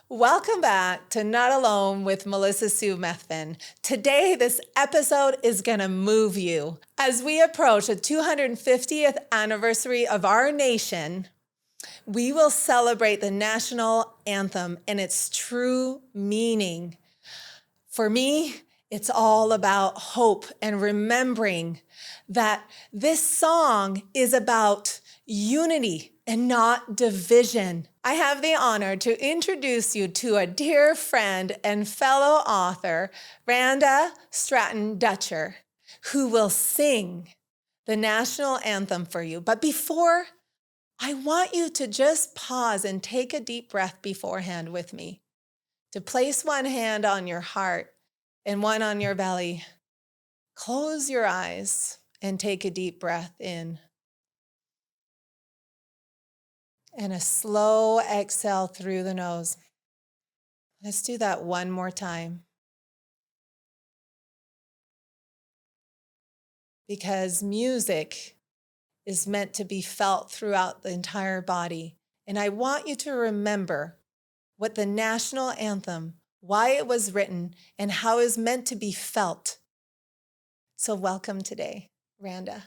Welcome back to Not Alone with Melissa Sue Methvin. Today, this episode is going to move you. As we approach the 250th anniversary of our nation, we will celebrate the national anthem and its true meaning. For me, it's all about hope and remembering that this song is about unity and not division. I have the honor to introduce you to a dear friend and fellow author, Randa Stratton Dutcher, who will sing the national anthem for you. But before, I want you to just pause and take a deep breath beforehand with me, to place one hand on your heart and one on your belly. Close your eyes and take a deep breath in. And a slow exhale through the nose. Let's do that one more time. Because music is meant to be felt throughout the entire body. And I want you to remember what the national anthem, why it was written, and how it is meant to be felt. So welcome today, Randa.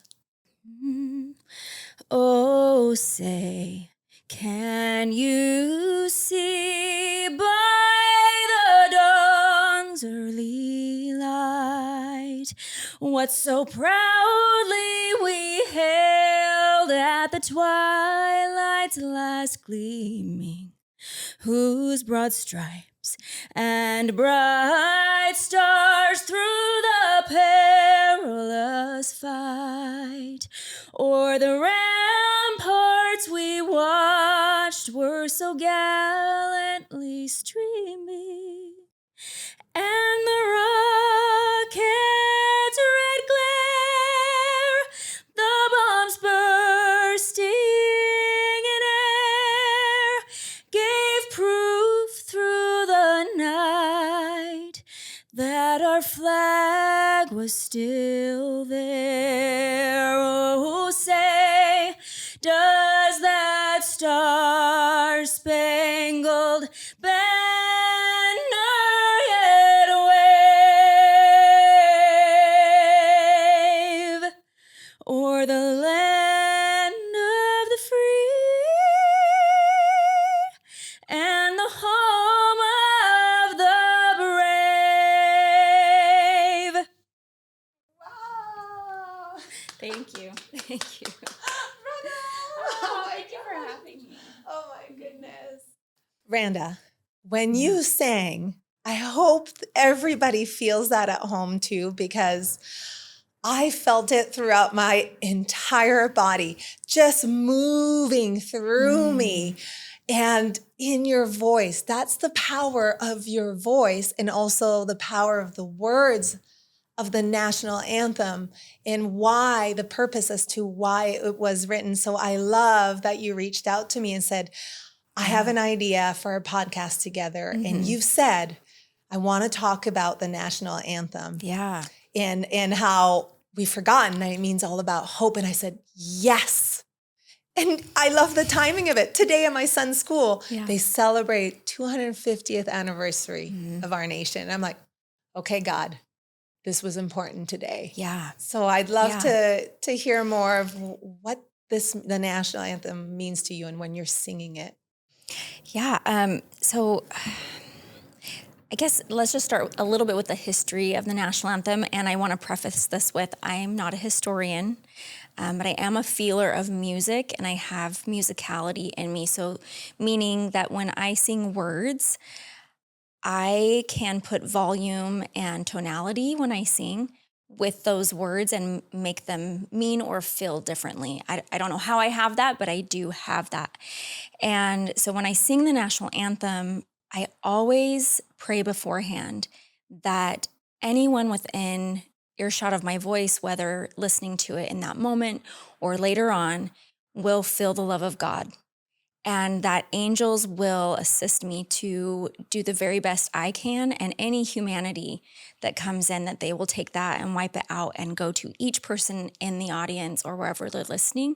Oh, say, can you see by the dawn's early light what so proudly we hailed at the twilight's last gleaming, whose broad stripes and bright stars through the perilous fight o'er the ramparts we watched were so gallantly streaming, and the rocket's red glare, the bombs bursting in air, gave proof through the night that our flag was still there. Oh, say, does that Star-Spangled Banner yet wave o'er the land of the free and the home of the brave? Wow. Thank you. Thank you. Randa! Thank you for having me. Oh my goodness. Randa, when you sang, I hope everybody feels that at home too, because I felt it throughout my entire body, just moving through me. And in your voice, that's the power of your voice and also the power of the words of the national anthem and why, the purpose as to why it was written. So I love that you reached out to me and said, I have an idea for a podcast together. And you've said, I want to talk about the national anthem. Yeah. And how we've forgotten that it means all about hope. And I said, yes. And I love the timing of it. Today at my son's school, they celebrate 250th anniversary of our nation. And I'm like, okay, God, this was important today. Yeah. So I'd love to hear more of what the national anthem means to you and when you're singing it. Yeah. So I guess let's just start a little bit with the history of the national anthem. And I want to preface this with, I am not a historian, but I am a feeler of music and I have musicality in me. So meaning that when I sing words, I can put volume and tonality when I sing with those words and make them mean or feel differently. I don't know how I have that, but I do have that. And so when I sing the national anthem, I always pray beforehand that anyone within earshot of my voice, whether listening to it in that moment or later on, will feel the love of God. And that angels will assist me to do the very best I can, and any humanity that comes in, that they will take that and wipe it out and go to each person in the audience or wherever they're listening,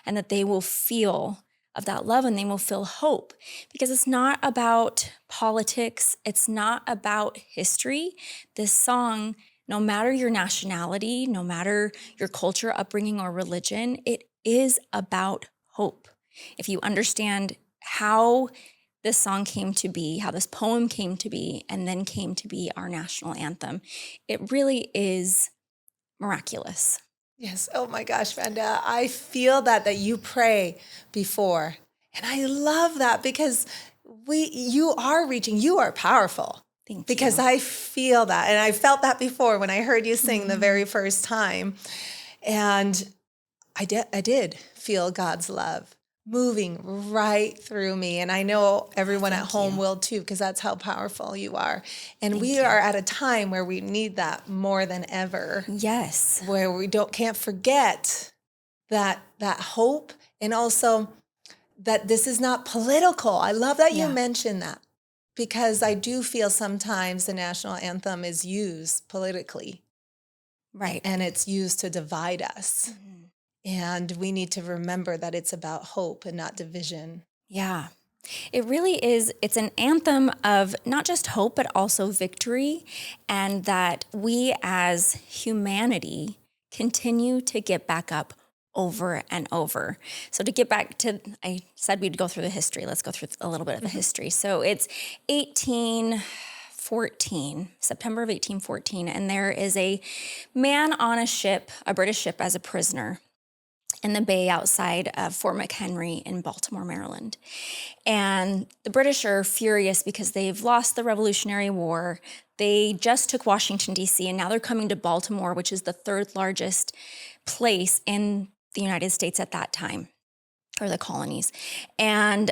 and that they will feel of that love, and they will feel hope, because it's not about politics. It's not about history. This song, no matter your nationality, no matter your culture, upbringing, or religion, it is about hope. If you understand how this song came to be, how this poem came to be, and then came to be our national anthem, it really is miraculous. Yes. Oh my gosh, Randa, I feel that you pray before. And I love that because you are powerful. Thank Because you. I feel that. And I felt that before when I heard you sing the very first time. And I did feel God's love moving right through me. And I know everyone at Thank home you. will too, because that's how powerful you are. And Thank we you. are at a time where we need that more than ever, Yes. where we can't forget that hope, and also that this is not political. I love that you Yeah. mentioned that, because I do feel sometimes the national anthem is used politically, Right. and it's used to divide us. Mhm. And we need to remember that it's about hope and not division. Yeah. It really is. It's an anthem of not just hope, but also victory, and that we as humanity continue to get back up over and over. So to get back to, I said we'd go through the history. Let's go through a little bit of the history. So it's 1814, September of 1814, and there is a man on a ship, a British ship, as a prisoner in the bay outside of Fort McHenry in Baltimore, Maryland. And the British are furious because they've lost the Revolutionary War. They just took Washington, D.C., and now they're coming to Baltimore, which is the third largest place in the United States at that time, or the colonies. And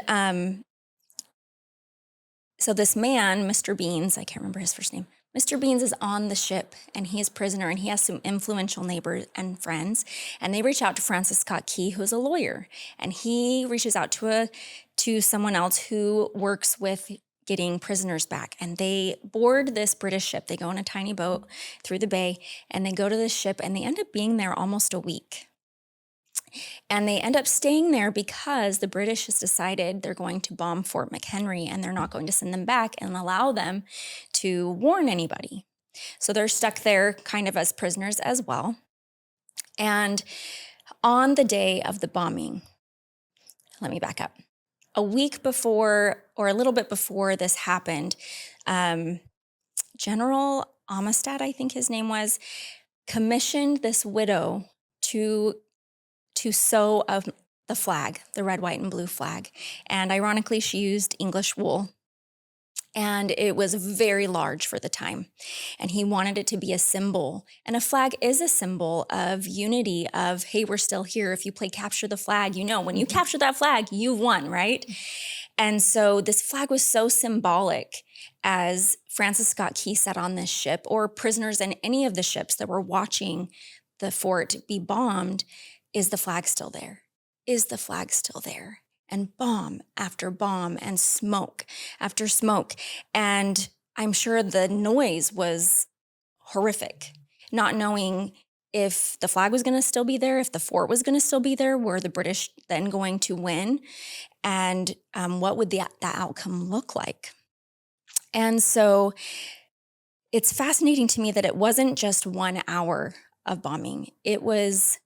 so this man, Mr. Beans, I can't remember his first name, Mr. Beans is on the ship, and he is prisoner, and he has some influential neighbors and friends, and they reach out to Francis Scott Key, who is a lawyer, and he reaches out to someone else who works with getting prisoners back, and they board this British ship. They go in a tiny boat through the bay, and they go to this ship, and they end up being there almost a week. And they end up staying there because the British has decided they're going to bomb Fort McHenry, and they're not going to send them back and allow them to warn anybody. So they're stuck there kind of as prisoners as well. And on the day of the bombing, let me back up. A week before, or a little bit before this happened, General Amistad, I think his name was, commissioned this widow to sew the flag, the red, white, and blue flag. And ironically, she used English wool. And it was very large for the time. And he wanted it to be a symbol. And a flag is a symbol of unity, of, hey, we're still here. If you play capture the flag, you know, when you capture that flag, you've won, right? And so this flag was so symbolic as Francis Scott Key sat on this ship, or prisoners in any of the ships that were watching the fort be bombed. Is the flag still there? Is the flag still there? And bomb after bomb, and smoke after smoke. And I'm sure the noise was horrific, not knowing if the flag was going to still be there, if the fort was going to still be there, were the British then going to win? And what would that outcome look like? And so it's fascinating to me that it wasn't just 1 hour of bombing. It was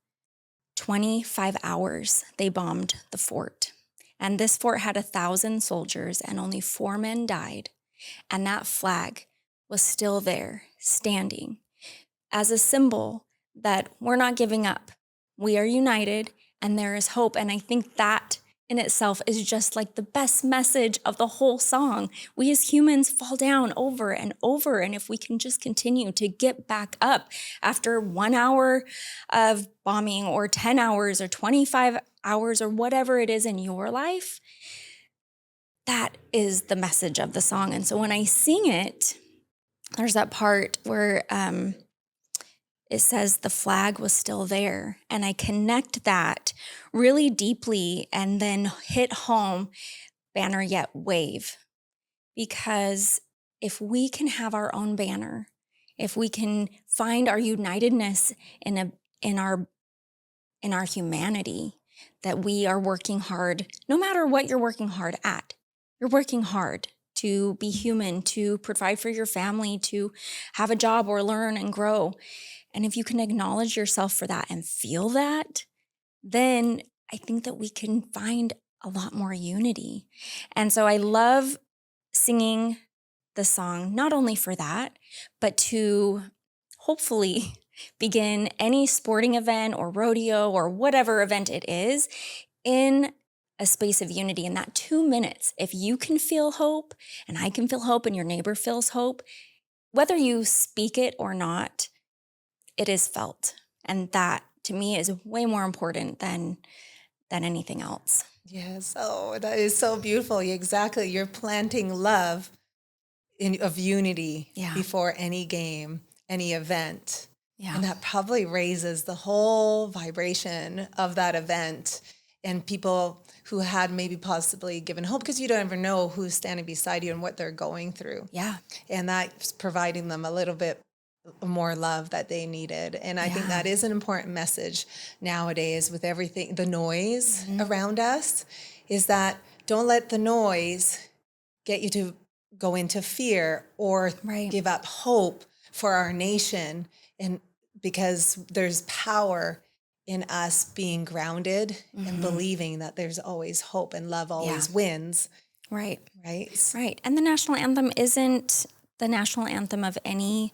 25 hours they bombed the fort. And this fort had 1,000 soldiers, and only 4 men died. And that flag was still there, standing, as a symbol that we're not giving up. We are united, and there is hope. And I think that in itself is just like the best message of the whole song. We as humans fall down over and over. And if we can just continue to get back up after 1 hour of bombing, or 10 hours, or 25 hours, or whatever it is in your life, that is the message of the song. And so when I sing it, there's that part where it says the flag was still there. And I connect that really deeply, and then hit home, banner yet wave. Because if we can have our own banner, if we can find our unitedness in our humanity, that we are working hard, no matter what you're working hard at. You're working hard to be human, to provide for your family, to have a job or learn and grow. And if you can acknowledge yourself for that and feel that, then I think that we can find a lot more unity. And so I love singing the song, not only for that, but to hopefully begin any sporting event or rodeo or whatever event it is in a space of unity. In that 2 minutes, if you can feel hope and I can feel hope and your neighbor feels hope, whether you speak it or not, it is felt. And that to me is way more important than anything else. Yes. Oh, that is so beautiful. Exactly. You're planting love of unity Yeah. before any game, any event. Yeah. And that probably raises the whole vibration of that event, and people who had maybe possibly given hope, because you don't ever know who's standing beside you and what they're going through. Yeah. And that's providing them a little bit more love that they needed. And I think that is an important message nowadays with everything, the noise around us, is that don't let the noise get you to go into fear or give up hope for our nation. And because there's power in us being grounded and believing that there's always hope and love always wins. Right. Right. Right. And the national anthem isn't the national anthem of any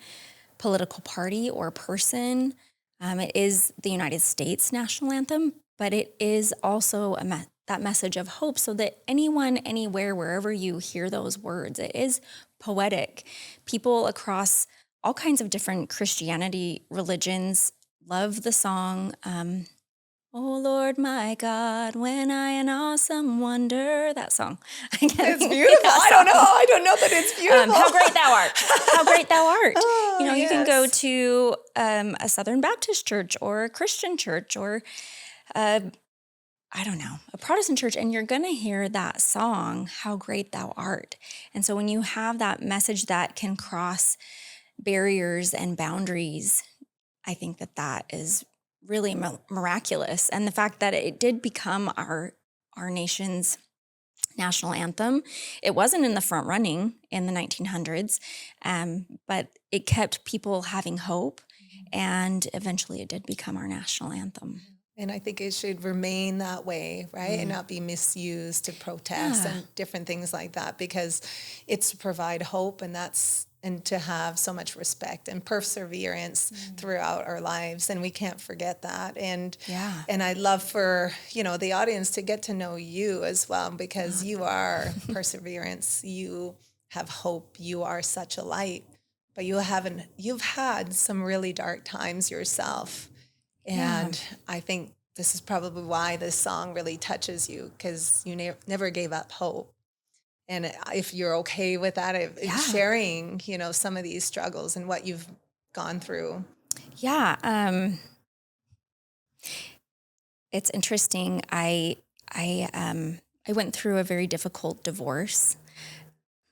political party or person. It is the United States national anthem, but it is also that message of hope, so that anyone, anywhere, wherever you hear those words, it is poetic. People across all kinds of different Christianity religions love the song, "Oh Lord, my God, when I in awesome wonder," that song. It's beautiful. I don't know that it's beautiful. How great thou art. How great thou art. Oh, you yes. can go to a Southern Baptist church or a Christian church or a Protestant church, and you're going to hear that song, "How Great Thou Art." And so when you have that message that can cross barriers and boundaries, I think that is really miraculous. And the fact that it did become our nation's national anthem, it wasn't in the front running in the 1900s, but it kept people having hope, and eventually it did become our national anthem. And I think it should remain that way, right? And not be misused to protest and different things like that, because it's to provide hope, and to have so much respect and perseverance throughout our lives. And we can't forget that. And I'd love for, the audience to get to know you as well, because you are perseverance. You have hope. You are such a light, but you've had some really dark times yourself. And I think this is probably why this song really touches you, because you never gave up hope. And if you're okay with that, sharing, some of these struggles and what you've gone through. Yeah. It's interesting. I went through a very difficult divorce.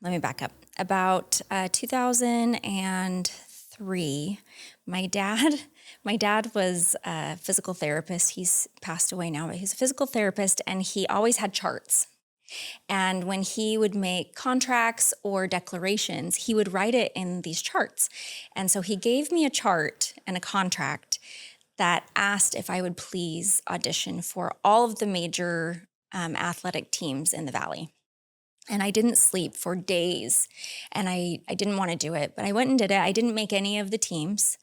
Let me back up. About 2003, my dad was a physical therapist. He's passed away now, but he's a physical therapist, and he always had charts. And when he would make contracts or declarations, he would write it in these charts. And so he gave me a chart and a contract that asked if I would please audition for all of the major athletic teams in the Valley. And I didn't sleep for days, and I didn't want to do it, but I went and did it. I didn't make any of the teams.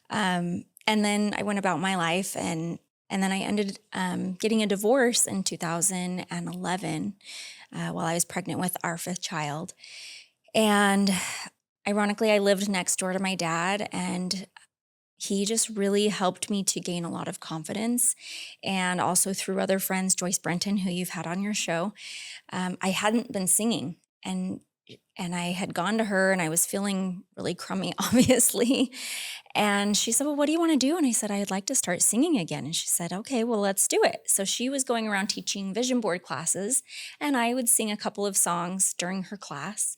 And then I went about my life, and then I ended getting a divorce in 2011 while I was pregnant with our 5th child. And ironically, I lived next door to my dad, and he just really helped me to gain a lot of confidence. And also through other friends, Joyce Brenton, who you've had on your show, I hadn't been singing. And And I had gone to her and I was feeling really crummy, obviously. And she said, well, what do you want to do? And I said, I'd like to start singing again. And she said, okay, well, let's do it. So she was going around teaching vision board classes, and I would sing a couple of songs during her class.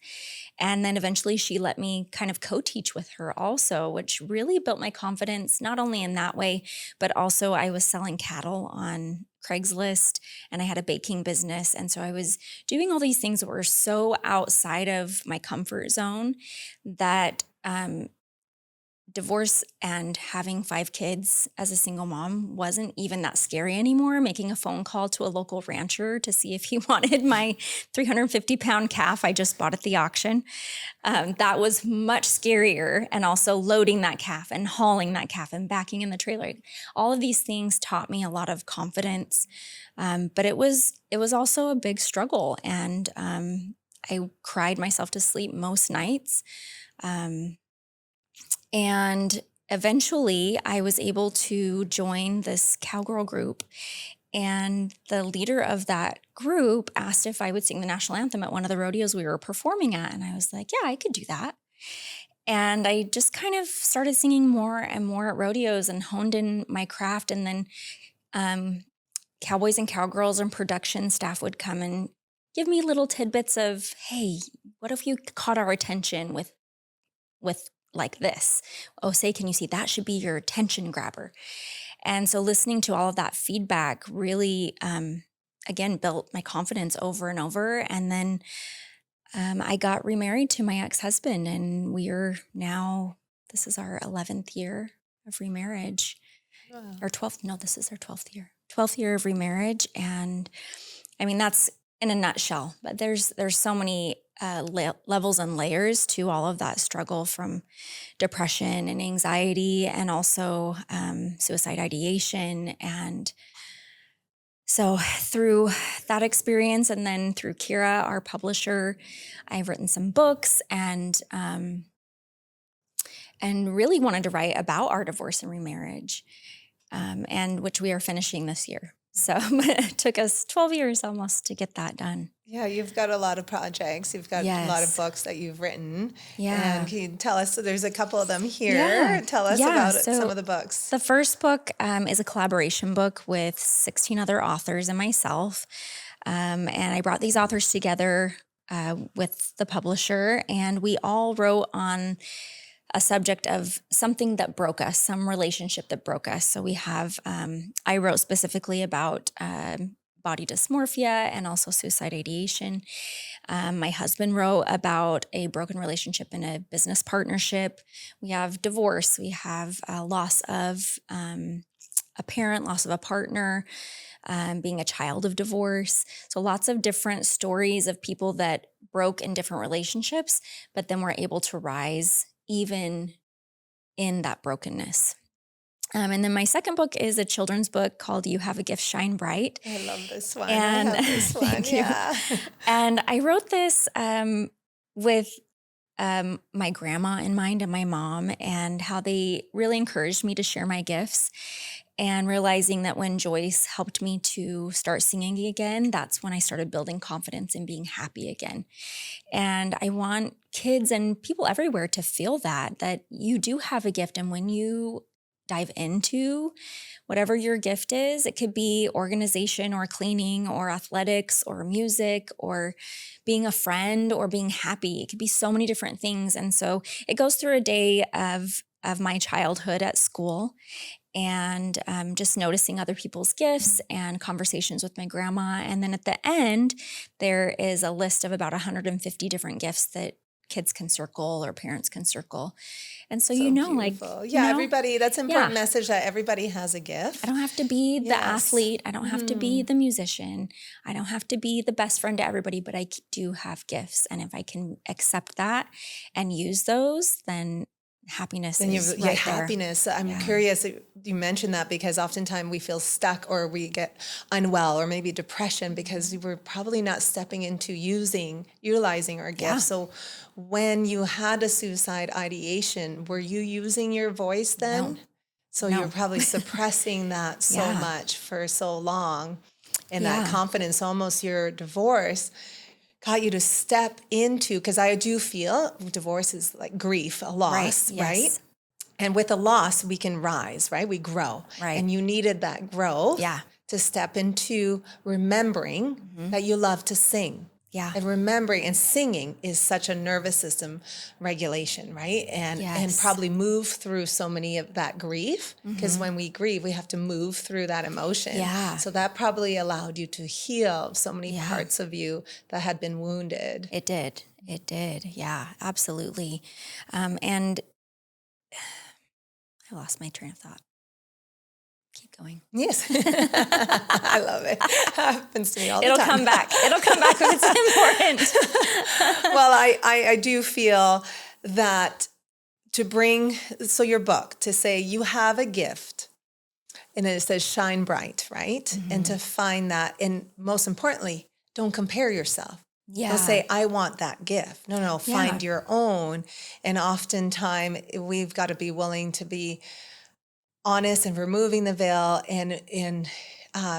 And then eventually she let me kind of co-teach with her also, which really built my confidence, not only in that way, but also I was selling cattle on Craigslist, and I had a baking business. And so I was doing all these things that were so outside of my comfort zone that divorce and having 5 kids as a single mom wasn't even that scary anymore. Making a phone call to a local rancher to see if he wanted my 350-pound calf I just bought at the auction. That was much scarier. And also loading that calf and hauling that calf and backing in the trailer. All of these things taught me a lot of confidence. But it was also a big struggle. And I cried myself to sleep most nights. And eventually I was able to join this cowgirl group. And the leader of that group asked if I would sing the national anthem at one of the rodeos we were performing at. And I was like, yeah, I could do that. And I just kind of started singing more and more at rodeos and honed in my craft. And then cowboys and cowgirls and production staff would come and give me little tidbits of, hey, what if you caught our attention with like this? Oh, say, can you see that should be your attention grabber? And so listening to all of that feedback really, again, built my confidence over and over. And then I got remarried to my ex-husband, and this is our 11th year of remarriage. Wow. Or 12th, no, this is our 12th year. 12th year of remarriage. And I mean, that's in a nutshell, but there's so many levels and layers to all of that struggle, from depression and anxiety, and also suicide ideation. And so through that experience, and then through Kira, our publisher, I've written some books and really wanted to write about our divorce and remarriage, and which we are finishing this year. So it took us 12 years almost to get that done. Yeah, you've got a lot of projects. You've got a lot of books that you've written. Yeah. And can you tell us, so there's a couple of them here. Yeah. Tell us about some of the books. The first book is a collaboration book with 16 other authors and myself. And I brought these authors together with the publisher, and we all wrote on a subject of something that broke us, some relationship that broke us. So we have, I wrote specifically about body dysmorphia and also suicide ideation. My husband wrote about a broken relationship in a business partnership. We have divorce. We have loss of a parent, loss of a partner, being a child of divorce. So lots of different stories of people that broke in different relationships, but then were able to rise even in that brokenness. And then my second book is a children's book called You Have a Gift, Shine Bright. I love this one. And I have this one. Yeah. And I wrote this with my grandma in mind and my mom, and how they really encouraged me to share my gifts. And realizing that when Joyce helped me to start singing again, that's when I started building confidence and being happy again. And I want kids and people everywhere to feel that you do have a gift. And when you dive into whatever your gift is, it could be organization or cleaning or athletics or music or being a friend or being happy. It could be so many different things. And so it goes through a day of my childhood at school, and just noticing other people's gifts and conversations with my grandma. And then at the end, there is a list of about 150 different gifts that kids can circle or parents can circle. And so beautiful. Everybody, that's an important message, that everybody has a gift. I don't have to be the athlete. I don't have to be the musician. I don't have to be the best friend to everybody, but I do have gifts. And if I can accept that and use those, then happiness is right there. Happiness. I'm curious, you mentioned that, because oftentimes we feel stuck or we get unwell or maybe depression because we're probably not stepping into utilizing our gifts. Yeah. So when you had a suicide ideation, were you using your voice then? No. So you're probably suppressing that so much for so long, and that confidence, almost your divorce taught you to step into, because I do feel divorce is like grief, a loss, Yes. right? And with a loss, we can rise, right? We grow. Right. And you needed that growth Yeah. to step into remembering that you love to sing. Yeah. And remembering and singing is such a nervous system regulation, right? And Yes. probably move through so many of that grief, because when we grieve, we have to move through that emotion. Yeah. So that probably allowed you to heal so many Yeah. parts of you that had been wounded. It did. Yeah, absolutely. And I lost my train of thought. Keep going. Yes. I love it. Happens to me all the It'll time. come back. It'll come back when it's important. Well, I do feel that to bring, so your book, to say you have a gift, and it says shine bright, right? And to find that, and most importantly, don't compare yourself. Yeah. Don't say, I want that gift. No, find Yeah. your own. And oftentimes we've got to be willing to be honest and removing the veil and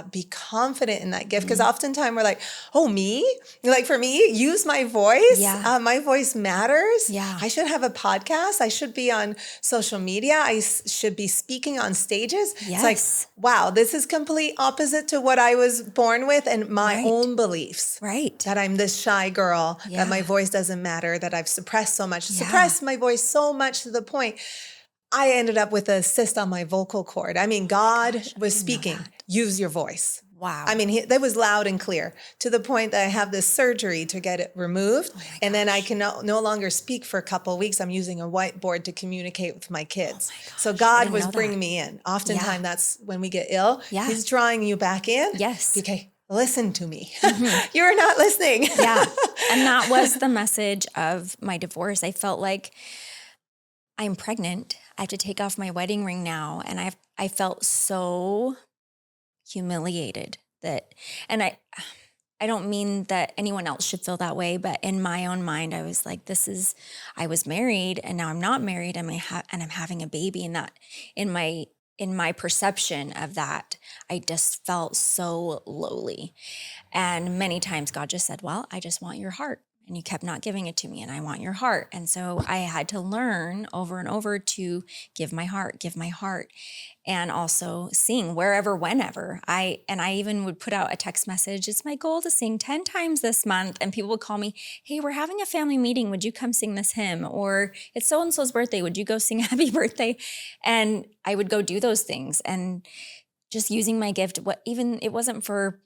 be confident in that gift. Because oftentimes we're like, oh, me? Like for me, use my voice. Yeah. My voice matters. Yeah. I should have a podcast. I should be on social media. I should be speaking on stages. Yes. It's like, wow, this is complete opposite to what I was born with and my own beliefs. Right. That I'm this shy girl, Yeah. that my voice doesn't matter, that I've suppressed so much, Yeah. suppressed my voice so much to the point I ended up with a cyst on my vocal cord. I mean, God was speaking, use your voice. Wow. I mean, that was loud and clear to the point that I have this surgery to get it removed. And then I can no longer speak for a couple of weeks. I'm using a whiteboard to communicate with my kids. So God was bringing me in. Oftentimes that's when we get ill. Yeah. He's drawing you back in. Yes. Okay, listen to me. You're not listening. Yeah. And that was the message of my divorce. I felt like I'm pregnant. I have to take off my wedding ring now. And I felt so humiliated and I don't mean that anyone else should feel that way, but in my own mind, I was like, I was married and now I'm not married and I'm having a baby, and that in my perception of that, I just felt so lowly. And many times God just said, well, I just want your heart. And you kept not giving it to me, and I want your heart. And so I had to learn over and over to give my heart, and also sing wherever, whenever. I even would put out a text message. It's my goal to sing 10 times this month. And people would call me, hey, we're having a family meeting. Would you come sing this hymn? Or it's so-and-so's birthday. Would you go sing happy birthday? And I would go do those things and just using my gift. It wasn't for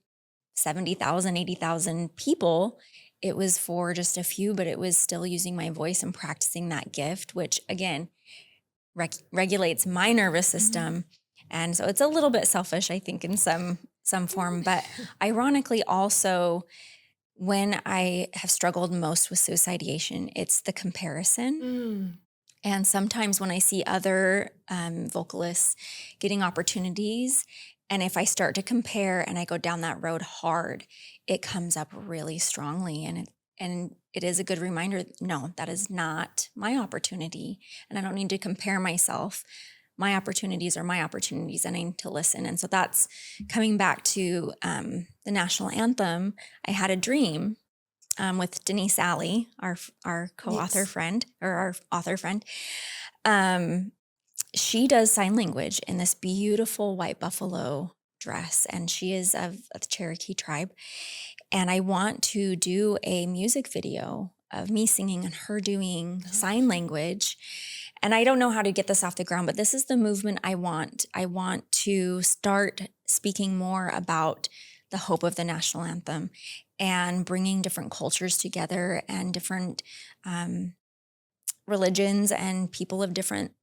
70,000, 80,000 people. It was for just a few, but it was still using my voice and practicing that gift, which again, regulates my nervous system. And so it's a little bit selfish, I think, in some form. But ironically, also, when I have struggled most with suicidation, it's the comparison. And sometimes when I see other vocalists getting opportunities, and if I start to compare and I go down that road hard, it comes up really strongly. And it is a good reminder, no, that is not my opportunity. And I don't need to compare myself. My opportunities are my opportunities, and I need to listen. And so that's coming back to the national anthem. I had a dream with Denise Alley, our co-author friend, or our author friend. She does sign language in this beautiful white buffalo dress, and she is of the Cherokee tribe. And I want to do a music video of me singing and her doing sign language. And I don't know how to get this off the ground, but this is the movement I want. I want to start speaking more about the hope of the national anthem and bringing different cultures together and different religions and people of different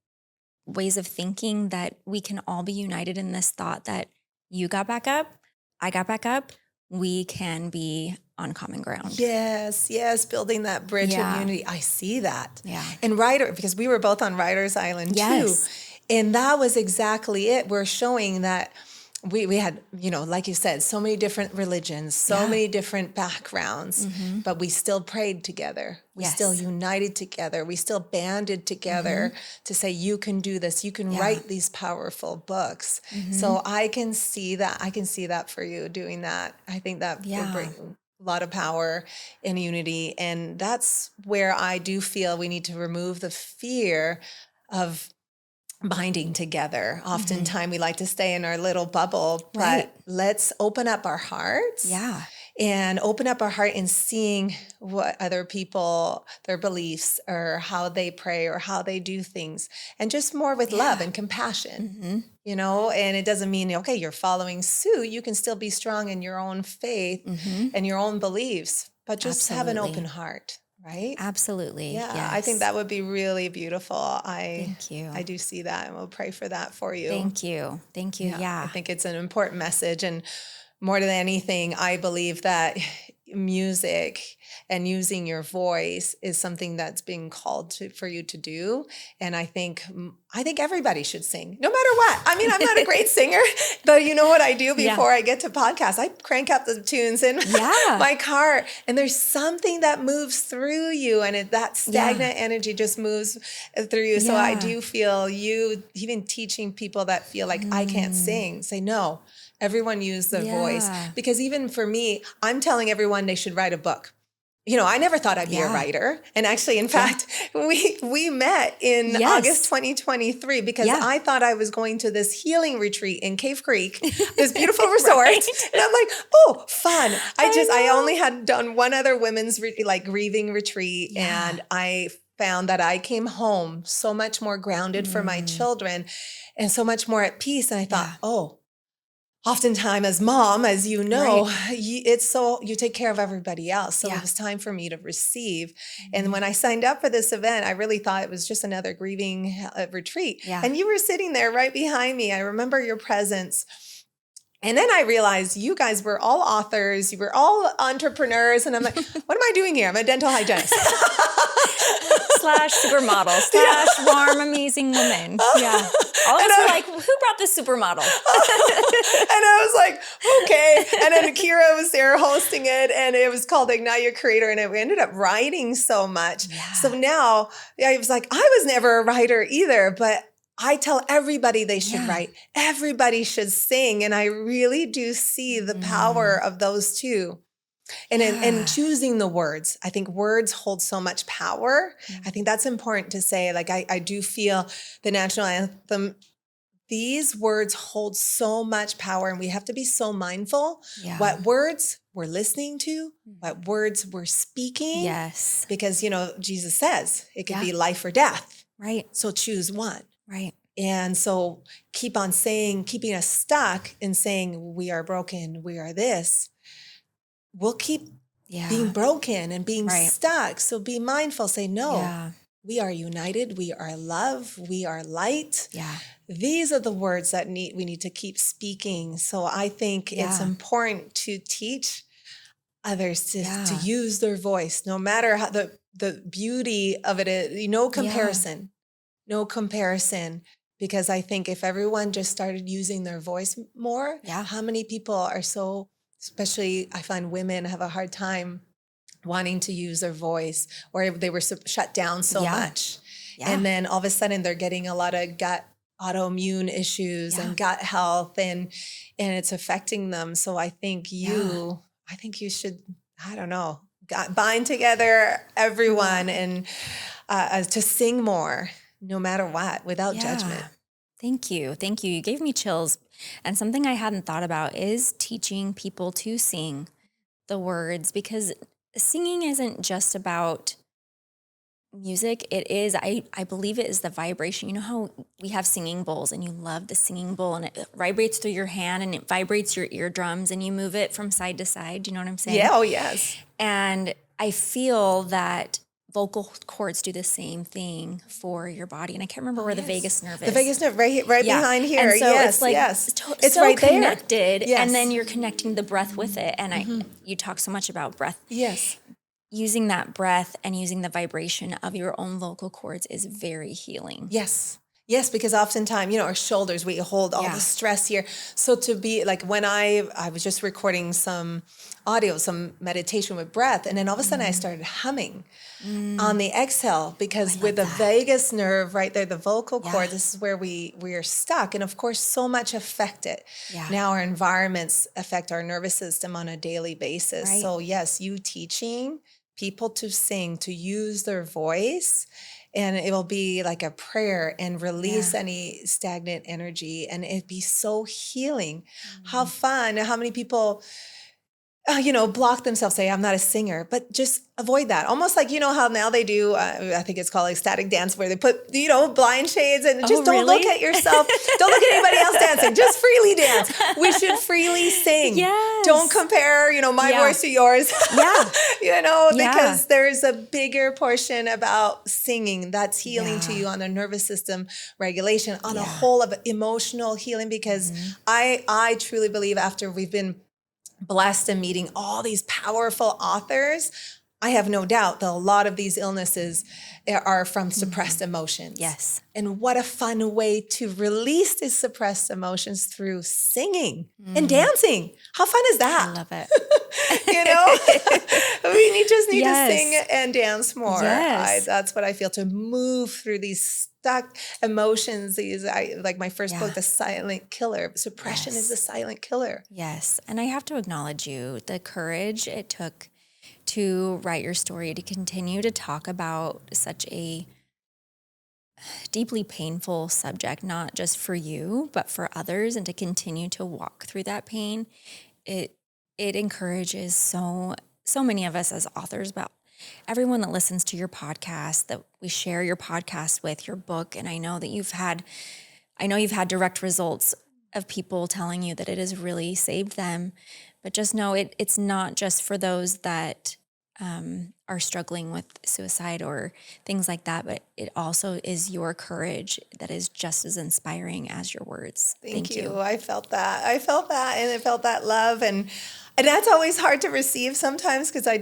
ways of thinking, that we can all be united in this thought that you got back up, I got back up, we can be on common ground. Yes, building that bridge of unity. I see that. Yeah. And because we were both on Ryder's Island too. And that was exactly it. We're showing that we had, like you said, so many different religions, so many different backgrounds, but we still prayed together. We still united together. We still banded together to say, you can do this. You can write these powerful books. So I can see that. I can see that for you doing that. I think that would bring lot of power in unity. And that's where I do feel we need to remove the fear of binding together. Oftentimes we like to stay in our little bubble, but Right. let's open up our hearts. Yeah. And open up our heart in seeing what other people, their beliefs, or how they pray, or how they do things, and just more with love and compassion, you know. And it doesn't mean, okay, you're following suit. You can still be strong in your own faith and your own beliefs, but just have an open heart, right? Absolutely. Yeah, Yes. I think that would be really beautiful. Thank you. I do see that, and we'll pray for that for you. Thank you. Thank you. Yeah. I think it's an important message, and more than anything, I believe that music and using your voice is something that's being called for you to do. And I think everybody should sing, no matter what. I mean, I'm not a great singer, but you know what I do before I get to podcasts? I crank up the tunes in my car, and there's something that moves through you, and that stagnant energy just moves through you. So I do feel you even teaching people that feel like I can't sing, say no. Everyone use their voice, because even for me, I'm telling everyone they should write a book. You know, I never thought I'd be a writer. And actually, in fact, we met in August 2023 because I thought I was going to this healing retreat in Cave Creek, this beautiful resort. And I'm like, oh, fun. I only had done one other women's grieving retreat. And I found that I came home so much more grounded for my children and so much more at peace. And I thought, oftentimes as mom, as you know, you take care of everybody else. So it was time for me to receive. And when I signed up for this event, I really thought it was just another grieving retreat. And you were sitting there right behind me. I remember your presence. And then I realized you guys were all authors. You were all entrepreneurs. And I'm like, what am I doing here? I'm a dental hygienist. / supermodel / warm, amazing woman. Yeah. All of us were like, who brought the supermodel? And I was like, okay. And then Kira was there hosting it, and it was called Ignite Your Creator. And we ended up writing so much. So now I was like, I was never a writer either, but I tell everybody they should write. Everybody should sing. And I really do see the power of those two. And choosing the words. I think words hold so much power. I think that's important to say. Like, I do feel the national anthem, these words hold so much power, and we have to be so mindful what words we're listening to, what words we're speaking. Yes. Because, you know, Jesus says it could be life or death. Right. So choose one. Right. And so keep on saying, keeping us stuck in saying we are broken, we are this. We'll keep being broken and being stuck. So be mindful. Say, no, we are united. We are love. We are light. Yeah. These are the words that we need to keep speaking. So I think it's important to teach others to use their voice, no matter how the beauty of it is. No comparison. No comparison. Because I think if everyone just started using their voice more, how many people are so... Especially, I find women have a hard time wanting to use their voice, or they were shut down so much. And then all of a sudden they're getting a lot of gut autoimmune issues and gut health, and it's affecting them. So I think you should, I don't know, bind together everyone and to sing more, no matter what, without judgment. Thank you. Thank you. You gave me chills. And something I hadn't thought about is teaching people to sing the words, because singing isn't just about music. It is, I believe it is the vibration. You know how we have singing bowls, and you love the singing bowl, and it vibrates through your hand and it vibrates your eardrums, and you move it from side to side. Do you know what I'm saying? Yeah. Oh, yes. And I feel that vocal cords do the same thing for your body. And I can't remember where the vagus nerve is. The vagus nerve right behind here. And so yes, it's like, it's so right connected. There. Yes. And then you're connecting the breath with it. And you talk so much about breath. Yes. Using that breath and using the vibration of your own vocal cords is very healing. Yes. Yes, because oftentimes, our shoulders, we hold all Yeah. the stress here. So to be like when I was just recording some audio, some meditation with breath, and then all of a sudden I started humming on the exhale because with the vagus nerve right there, the vocal cord, this is where we are stuck. And of course, so much affected. Yeah. Now our environments affect our nervous system on a daily basis. Right. So yes, you teaching people to sing, to use their voice, and it will be like a prayer and release any stagnant energy, and it'd be so healing. How fun. How many people block themselves, say, I'm not a singer, but just avoid that. Almost like, how now they do, I think it's called ecstatic dance, where they put, blind shades and just don't look at yourself. Don't look at anybody else dancing. Just freely dance. We should freely sing. Yes. Don't compare, my voice to yours. Yeah. Because there's a bigger portion about singing that's healing to you on the nervous system regulation, on a whole of emotional healing, because I truly believe after we've been blessed and meeting all these powerful authors, I have no doubt that a lot of these illnesses are from suppressed emotions. Yes. And what a fun way to release these suppressed emotions through singing and dancing. How fun is that? I love it. We just need Yes. to sing and dance more. Yes. That's what I feel, to move through these stuck emotions. Like my first book, The Silent Killer. Suppression is the silent killer. Yes. And I have to acknowledge the courage it took to write your story, to continue to talk about such a deeply painful subject, not just for you, but for others, and to continue to walk through that pain. It encourages so many of us as authors, but everyone that listens to your podcast, that we share your podcast with, your book. And I know you've had direct results of people telling you that it has really saved them. But just know it's not just for those that are struggling with suicide or things like that, but it also is your courage that is just as inspiring as your words. Thank you. I felt that. And I felt that love. And that's always hard to receive sometimes, because I'm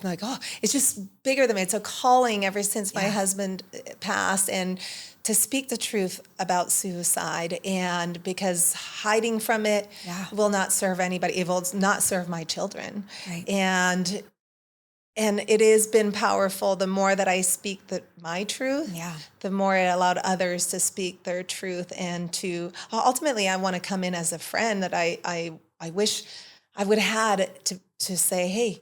like, oh, it's just bigger than me. It's a calling ever since my husband passed, and to speak the truth about suicide, and because hiding from it will not serve anybody. It will not serve my children. Right. And it has been powerful. The more that I speak my truth, the more it allowed others to speak their truth, and to ultimately, I want to come in as a friend that I wish I would have had to say, hey,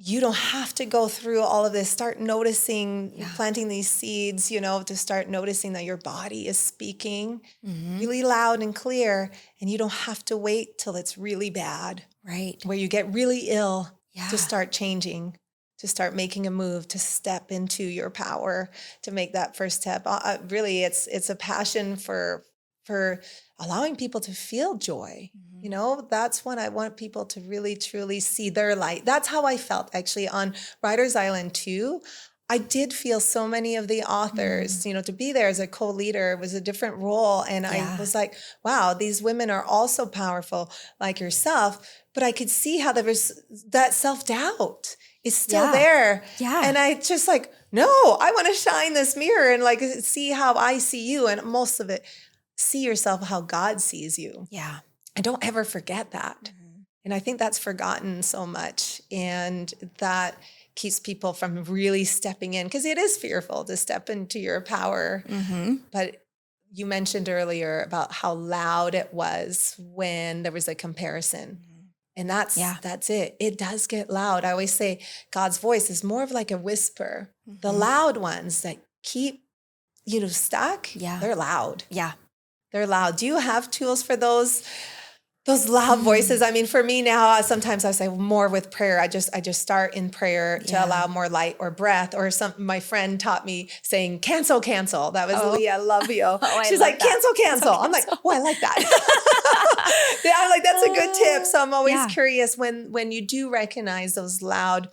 you don't have to go through all of this. Start noticing, planting these seeds, to start noticing that your body is speaking really loud and clear, and you don't have to wait till it's really bad. Right. Where you get really ill to start changing, to start making a move, to step into your power, to make that first step. Really, it's a passion for allowing people to feel joy. That's when I want people to really, truly see their light. That's how I felt actually on Writer's Island too. I did feel so many of the authors, to be there as a co-leader was a different role. And I was like, wow, these women are also powerful like yourself. But I could see how there was that self-doubt is still there. Yeah. And I just like, no, I want to shine this mirror and like see how I see you. And most of it, see yourself how God sees you. Yeah. And don't ever forget that. And I think that's forgotten so much. And that keeps people from really stepping in, because it is fearful to step into your power. But you mentioned earlier about how loud it was when there was a comparison. And that's it. It does get loud. I always say God's voice is more of like a whisper. The loud ones that keep stuck, they're loud. Yeah. They're loud. Do you have tools for those loud voices? I mean, for me now, sometimes I say more with prayer. I just start in prayer to allow more light or breath. Or my friend taught me saying, cancel. That was Leah, love you. She's like, cancel. I'm like, oh, I like that. I'm like, that's a good tip. So I'm always curious when you do recognize those loud,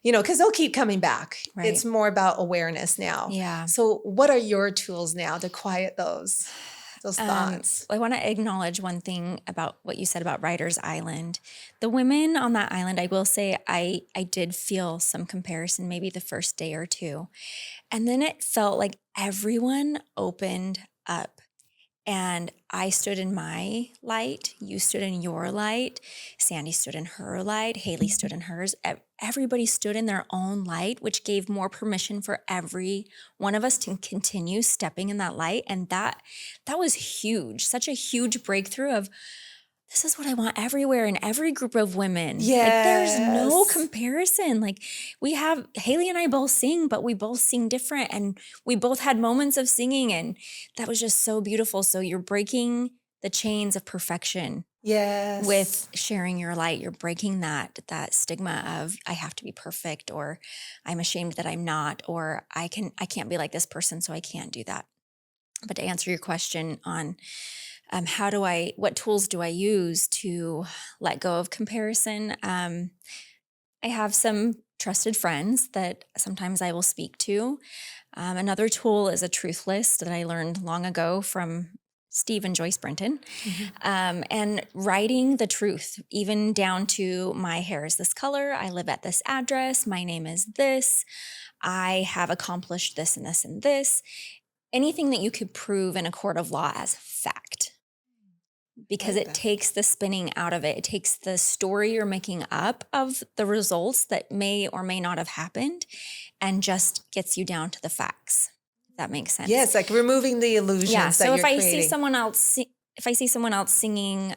because they'll keep coming back. Right. It's more about awareness now. Yeah. So what are your tools now to quiet those? those thoughts. I want to acknowledge one thing about what you said about Riders Island. The women on that island, I will say I did feel some comparison maybe the first day or two. And then it felt like everyone opened up. And I stood in my light, you stood in your light, Sandy stood in her light, Haley stood in hers. Everybody stood in their own light, which gave more permission for every one of us to continue stepping in that light. And that was huge, such a huge breakthrough of, this is what I want everywhere in every group of women. Yes. Like, there's no comparison. Like, we have, Haley and I both sing, but we both sing different. And we both had moments of singing, and that was just so beautiful. So you're breaking the chains of perfection. Yes. With sharing your light. You're breaking that stigma of, I have to be perfect, or I'm ashamed that I'm not, or I can't be like this person, so I can't do that. But to answer your question on what tools do I use to let go of comparison? I have some trusted friends that sometimes I will speak to. Another tool is a truth list that I learned long ago from Steve and Joyce Brenton. Mm-hmm. And writing the truth, even down to, my hair is this color, I live at this address, my name is this, I have accomplished this and this and this. Anything that you could prove in a court of law as fact. Because it takes the spinning out of it. It takes the story you're making up of the results that may or may not have happened, and just gets you down to the facts. If that makes sense. Yes, like removing the illusions that so you're if I creating. see someone else singing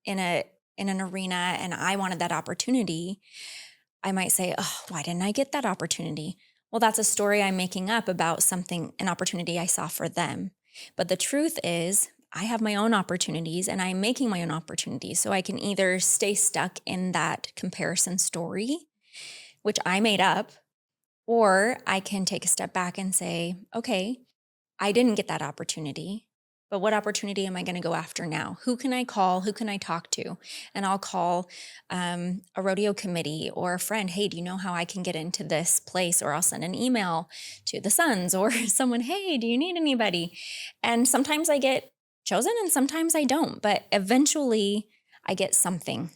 in an arena and I wanted that opportunity, I might say, oh, why didn't I get that opportunity? Well, that's a story I'm making up about an opportunity I saw for them. But the truth is, I have my own opportunities, and I'm making my own opportunities. So I can either stay stuck in that comparison story, which I made up, or I can take a step back and say, okay, I didn't get that opportunity, but what opportunity am I going to go after now? Who can I call? Who can I talk to? And I'll call a rodeo committee or a friend. Hey, do you know how I can get into this place? Or I'll send an email to the Sons or someone, hey, do you need anybody? And sometimes I get chosen and sometimes I don't, but eventually I get something.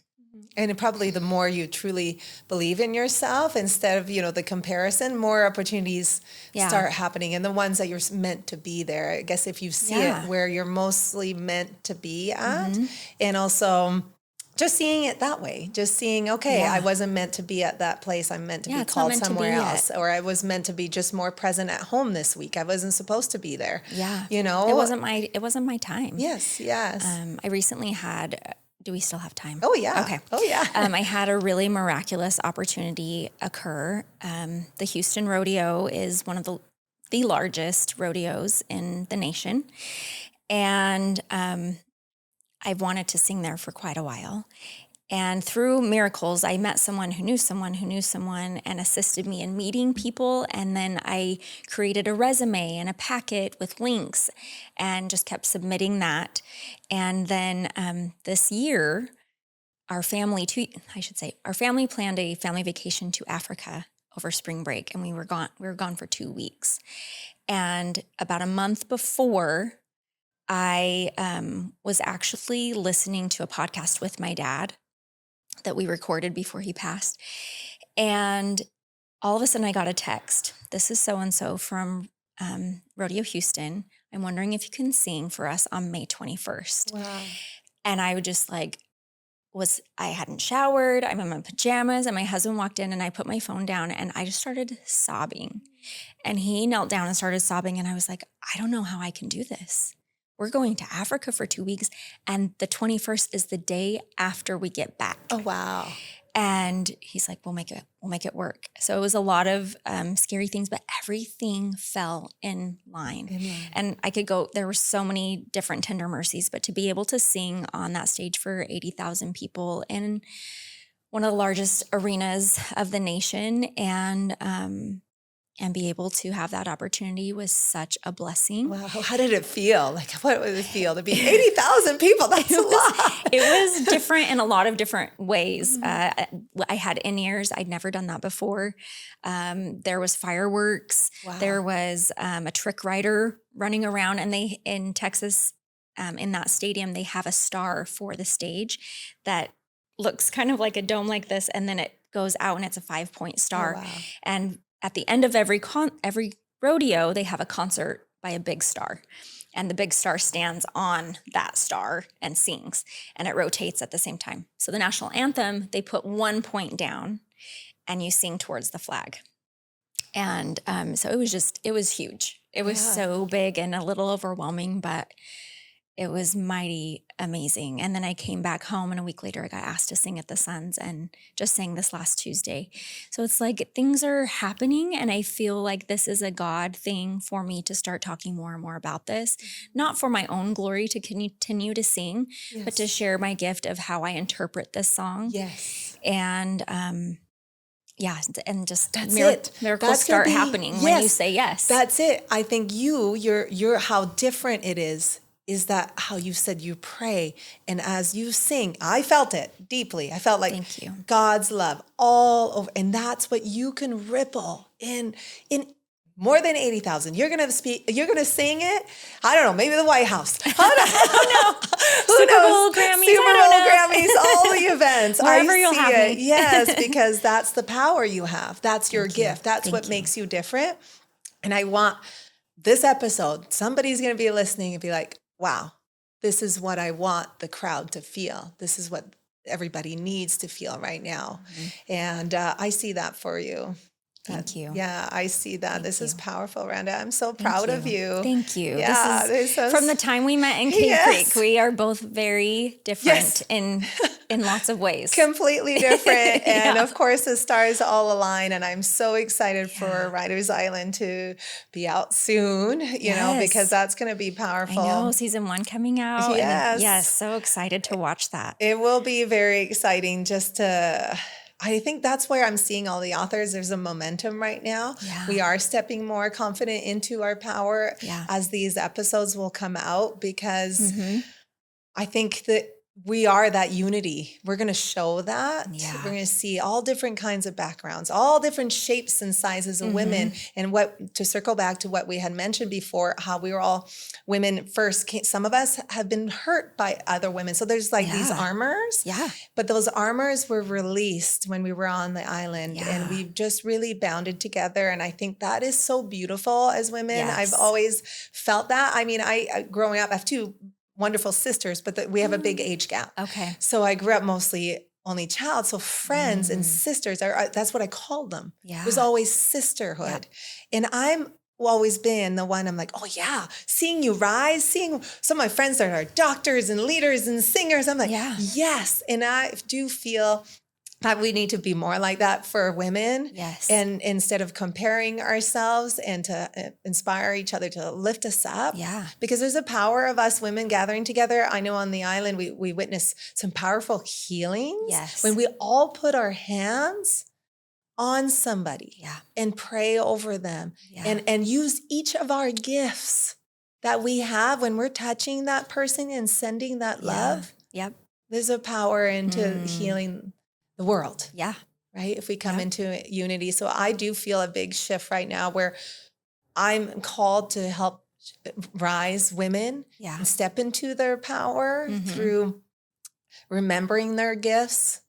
And probably the more you truly believe in yourself, instead of, the comparison, more opportunities start happening, and the ones that you're meant to be there. I guess if you see it where you're mostly meant to be at, and also just seeing it that way, just seeing, okay, I wasn't meant to be at that place. I'm meant to be called somewhere else. Or I was meant to be just more present at home this week. I wasn't supposed to be there. Yeah. It wasn't my time. Yes. I recently had, do we still have time? Oh, yeah. Okay. Oh, yeah. I had a really miraculous opportunity occur. The Houston Rodeo is one of the largest rodeos in the nation. And I've wanted to sing there for quite a while. And through miracles, I met someone who knew someone who knew someone and assisted me in meeting people. And then I created a resume and a packet with links and just kept submitting that. And then this year, our family planned a family vacation to Africa over spring break. And we were gone for 2 weeks. And about a month before, I was actually listening to a podcast with my dad that we recorded before he passed. And all of a sudden I got a text. This is so-and-so from Rodeo Houston. I'm wondering if you can sing for us on May 21st. Wow. And I would just I hadn't showered. I'm in my pajamas, and my husband walked in, and I put my phone down and I just started sobbing. And he knelt down and started sobbing. And I was like, I don't know how I can do this. We're going to Africa for 2 weeks, and the 21st is the day after we get back. Oh, wow. And he's like, we'll make it work. So it was a lot of scary things, but everything fell in line. And I could go, there were so many different tender mercies, but to be able to sing on that stage for 80,000 people in one of the largest arenas of the nation, and be able to have that opportunity was such a blessing. Wow. How did it feel? Like, what would it feel to be 80,000 people? That's a lot. It was different in a lot of different ways. I had in-ears. I'd never done that before. There was fireworks. Wow. There was a trick rider running around, and they in Texas, in that stadium, they have a star for the stage that looks kind of like a dome like this, and then it goes out and it's a 5-point star. Oh, wow. And at the end of every rodeo, they have a concert by a big star. And the big star stands on that star and sings, and it rotates at the same time. So the national anthem, they put 1 point down and you sing towards the flag. And so it was huge. It was so big and a little overwhelming, but it was mighty amazing. And then I came back home, and a week later I got asked to sing at the Suns, and just sang this last Tuesday. So it's like things are happening, and I feel like this is a God thing for me to start talking more and more about this, not for my own glory to continue to sing, but to share my gift of how I interpret this song. Yes. And and just That's miracles start happening when you say yes. That's it. I think you're how different it is that how you said you pray, and as you sing, I felt it deeply. I felt like Thank you. God's love all over, and that's what you can ripple in more than 80,000. You're going to sing it. I don't know, maybe the White House. I don't know. Super Bowl Grammys. Super Bowl Grammys, all the events. Wherever you'll have me. Yes, because that's the power you have. That's your gift. That's what makes you different. And I want this episode, somebody's going to be listening and be like, wow, this is what I want the crowd to feel. This is what everybody needs to feel right now. Mm-hmm. And I see that for you. Thank you. Yeah, I see that. This is powerful, Randa. I'm so proud of you. Thank you. Yeah, this is from the time we met in Cave Creek. We are both very different in lots of ways. Completely different. And of course, the stars all align. And I'm so excited for Riders Island to be out soon, you know, because that's going to be powerful. I know, season 1 coming out. Yes. And so excited to watch that. It will be very exciting I think that's where I'm seeing all the authors. There's a momentum right now. Yeah. We are stepping more confident into our power as these episodes will come out, because I think that we are that unity. We're going to show that. Yeah. We're going to see all different kinds of backgrounds, all different shapes and sizes of women. And to circle back to what we had mentioned before, how we were all women first. Some of us have been hurt by other women. So there's these armors. Yeah. But those armors were released when we were on the island, and we've just really bounded together. And I think that is so beautiful as women. Yes. I've always felt that. I mean, I growing up, I have 2 wonderful sisters, but we have a big age gap. Okay. So I grew up mostly only child. So friends and sisters, that's what I called them. Yeah. It was always sisterhood. Yeah. And I'm always been the one, I'm like, oh yeah, seeing you rise, seeing some of my friends that are doctors and leaders and singers. I'm like, yes. And I do feel that we need to be more like that for women. Yes. And instead of comparing ourselves, and to inspire each other to lift us up. Yeah. Because there's a power of us women gathering together. I know on the island, we witnessed some powerful healings. Yes. When we all put our hands on somebody and pray over them and use each of our gifts that we have when we're touching that person and sending that love. Yep. There's a power into healing the world. Yeah. Right? If we come into unity. So I do feel a big shift right now where I'm called to help rise women and step into their power through remembering their gifts,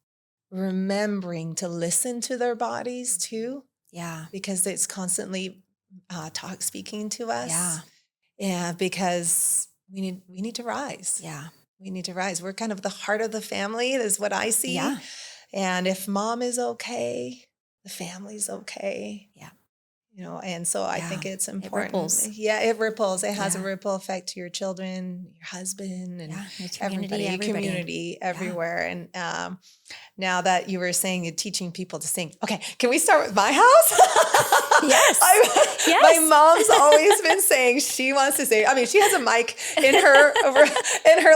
remembering to listen to their bodies too. Yeah. Because it's constantly speaking to us. Yeah. Yeah. Because we need to rise. Yeah. We need to rise. We're kind of the heart of the family, is what I see. Yeah. And if mom is okay, the family's okay. Yeah. You know, and so I think it's important. It ripples. Yeah, it ripples. It has a ripple effect to your children, your husband, and everybody, community everywhere. And now that you were saying you're teaching people to sing, okay, can we start with my house? Yes. Yes. My mom's always been saying she wants to sing. I mean, she has a mic in her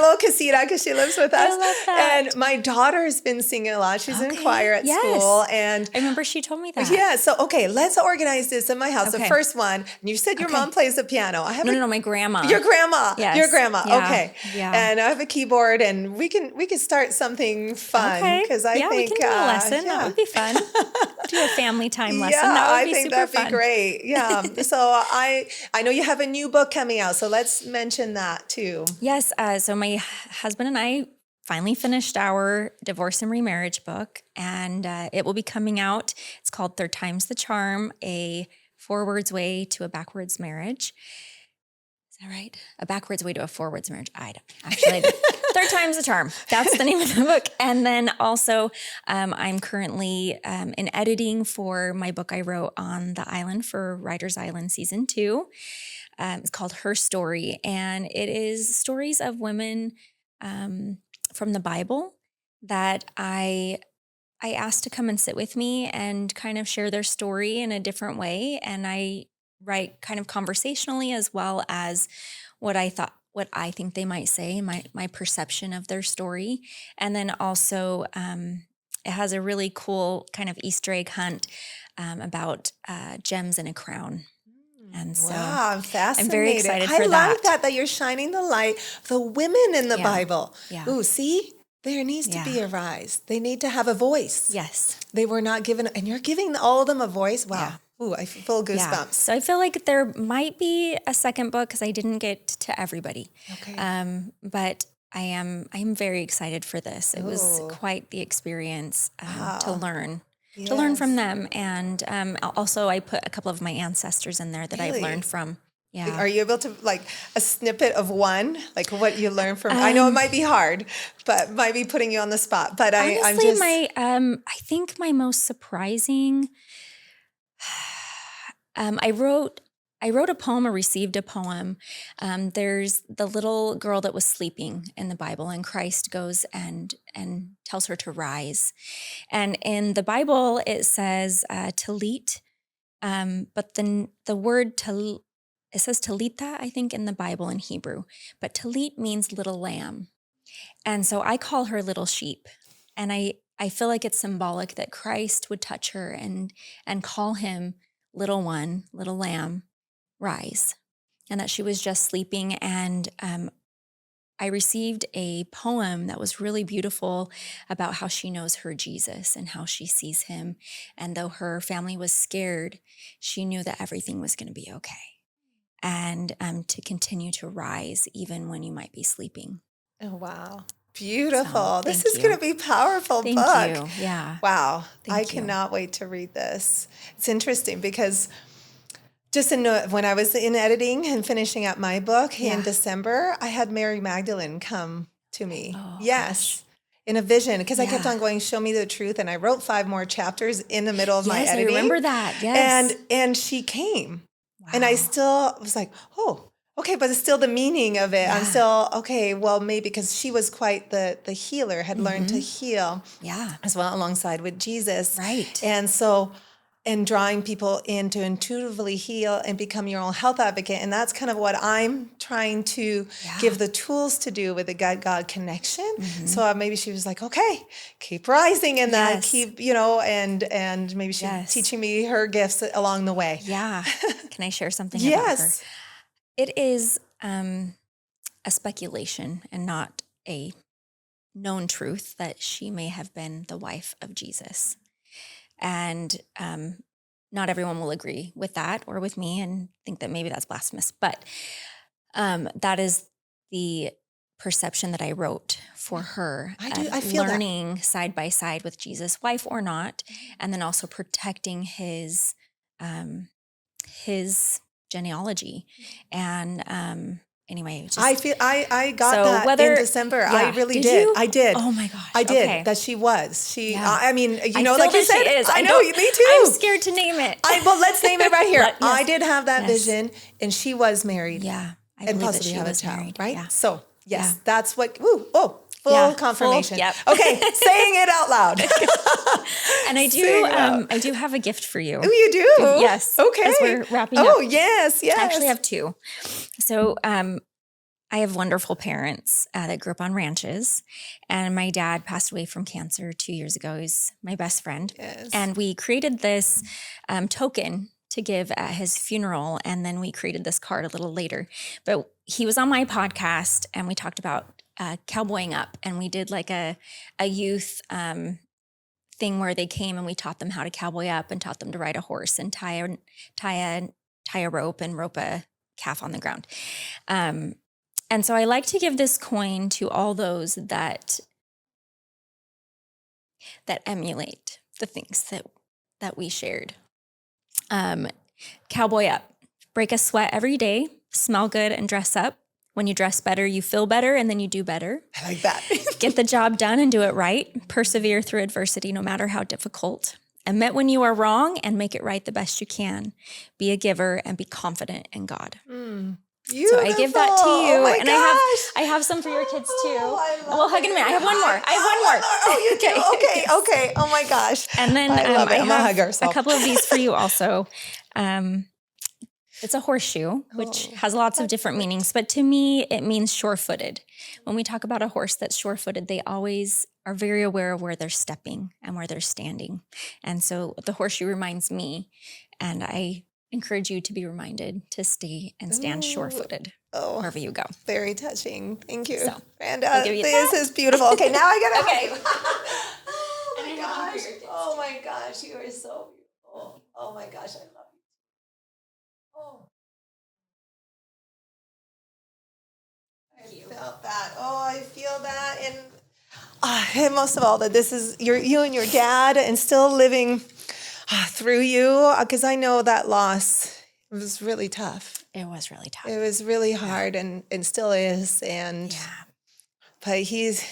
little casita because she lives with us. I love that. And my daughter's been singing a lot. She's in choir at school. And I remember she told me that. Yeah. So, okay, let's organize this in my house. Okay. The first one, and you said your mom plays the piano. I have no, my grandma. Your grandma. Yes. Your grandma. Yeah. Okay. Yeah. And I have a keyboard, and we can start something fun because I think we can do a lesson. That would be fun. Do a family time lesson. That would be super fun. would be great. Yeah. So I know you have a new book coming out, so let's mention that too. Yes. So my husband and I finally finished our divorce and remarriage book, and it will be coming out. It's called Third Time's the Charm, a forwards way to a backwards marriage. Is that right? A backwards way to a forwards marriage. I don't actually. Third Time's the Charm. That's the name of the book. And then also, I'm currently in editing for my book I wrote on the island for Writer's Island Season 2. It's called Her Story, and it is stories of women from the Bible that I asked to come and sit with me and kind of share their story in a different way. And I write kind of conversationally as well as what I think they might say, my perception of their story. And then also it has a really cool kind of Easter egg hunt about gems in a crown. And so wow, I'm fascinated. I'm very excited for that. I like that you're shining the light, the women in the Bible. Yeah. Ooh, see? There needs to be a rise. They need to have a voice. Yes. They were not given, and you're giving all of them a voice? Wow. Yeah. Ooh, I feel goosebumps. Yeah. So I feel like there might be a second book because I didn't get to everybody. Okay. But I'm very excited for this. It was quite the experience to learn. Yes. To learn from them. And also I put a couple of my ancestors in there that I've learned from. Yeah. Are you able to, like, a snippet of one, like what you learned from? I know it might be hard, but might be putting you on the spot. But honestly, I'm just I think my most surprising. I wrote a poem or received a poem. There's the little girl that was sleeping in the Bible, and Christ goes and tells her to rise. And in the Bible, it says talit, but the word it says talitha, I think, in the Bible in Hebrew. But talit means little lamb. And so I call her little sheep. And I feel like it's symbolic that Christ would touch her and call him little one, little lamb, rise, and that she was just sleeping. And I received a poem that was really beautiful about how she knows her Jesus and how she sees him. And though her family was scared, she knew that everything was going to be okay. And to continue to rise even when you might be sleeping. Oh, wow. Beautiful. This is going to be a powerful book. Thank you. Yeah. Wow. I cannot wait to read this. It's interesting because just when I was in editing and finishing up my book in December, I had Mary Magdalene come to me. Oh, yes. Gosh. In a vision, because I kept on going, show me the truth. And I wrote 5 more chapters in the middle of my editing. I remember that. Yes. And she came. Wow. And I still was like, oh, okay, but it's still the meaning of it. Yeah. I'm still, okay, well, maybe because she was quite the healer, had learned to heal as well alongside with Jesus. Right. And so, and drawing people in to intuitively heal and become your own health advocate. And that's kind of what I'm trying to give the tools to do with the God connection. Mm-hmm. So maybe she was like, okay, keep rising in that, keep, and maybe she's teaching me her gifts along the way. Yeah. Can I share something about her? It is a speculation and not a known truth that she may have been the wife of Jesus. And not everyone will agree with that or with me and think that maybe that's blasphemous. But that is the perception that I wrote for her. I feel learning side by side with Jesus, wife or not, and then also protecting his genealogy. And anyway, I got that in December. I really did. I did. Oh my gosh. I did. That she was. I mean, like you said, she is. I know, me too. I'm scared to name it. Well, let's name it right here. I did have that vision, and she was married. Yeah. I and believe possibly that she have was a child, married. right? Yeah. So, yes, that's what, full confirmation. Yep. Okay, saying it out loud. And I do have a gift for you. Oh, you do? Yes. Okay. As we're wrapping up. Oh, yes. I actually have 2. So I have wonderful parents that grew up on ranches, and my dad passed away from cancer 2 years ago. He's my best friend. Yes. And we created this token to give at his funeral, and then we created this card a little later. But he was on my podcast, and we talked about cowboying up, and we did like a youth thing where they came and we taught them how to cowboy up and taught them to ride a horse and tie a rope and rope a calf on the ground. And so I like to give this coin to all those that emulate the things that we shared. Cowboy up, break a sweat every day, smell good and dress up. When you dress better, you feel better, and then you do better. I like that. Get the job done and do it right. Persevere through adversity, no matter how difficult. Admit when you are wrong and make it right the best you can. Be a giver and be confident in God. Beautiful. So I give that to you. Oh my And gosh. I have some for your kids too. I love Well, hug in a minute. I have one more. Oh, you do? Okay. Oh my gosh. And then I love it. I'm a have hugger, so. a couple of these for you also. It's a horseshoe, which has lots of different meanings, but to me, it means sure-footed. When we talk about a horse that's sure-footed, they always are very aware of where they're stepping and where they're standing. And so the horseshoe reminds me, and I encourage you to be reminded to stay and stand sure-footed wherever you go. Very touching. Thank you. So, Randa, this is beautiful. Okay, now I got to Okay. Oh my gosh, you are so beautiful. Oh my gosh, I love you. Oh. I felt that. Oh, I feel that. And most of all, that this is you and your dad and still living through you, because I know that loss was really tough. It was really tough. It was really hard and still is. And but he's,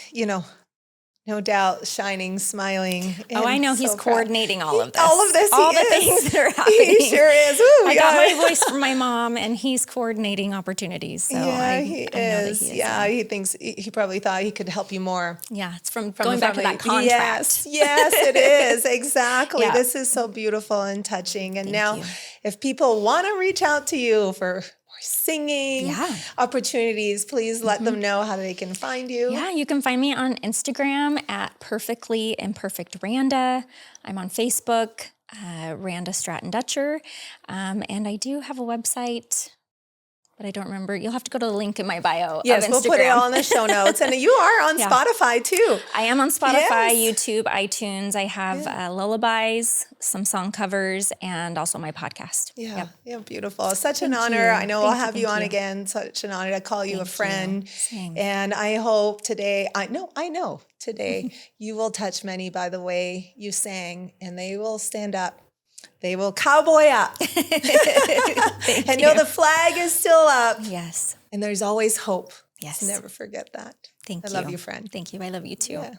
no doubt shining, smiling. I know he's coordinating all of this. All of this. All the things that are happening. He sure is. Ooh, I got my voice from my mom, and he's coordinating opportunities. So he is. He thinks he probably thought he could help you more. Yeah, it's from going back to that contract. Yes, it is. Exactly. Yeah. This is so beautiful and touching. And now, if people want to reach out to you for singing opportunities, please let them know how they can find you. Yeah, you can find me on Instagram at Perfectly Imperfect Randa. I'm on Facebook, Randa Stratton Dutcher. And I do have a website, but I don't remember. You'll have to go to the link in my bio. Yes, of we'll put it all in the show notes. And you are on Spotify too. I am on Spotify, YouTube, iTunes. I have lullabies, some song covers, and also my podcast. Yeah, beautiful. Such an honor. I know I'll have you on again. Such an honor to call you a friend. Same. And I hope today, I know today, you will touch many by the way you sang, and they will stand up. They will cowboy up. And know the flag is still up. Yes. And there's always hope. Yes. Never forget that. Thank you. I love you, friend. Thank you. I love you too. Yeah.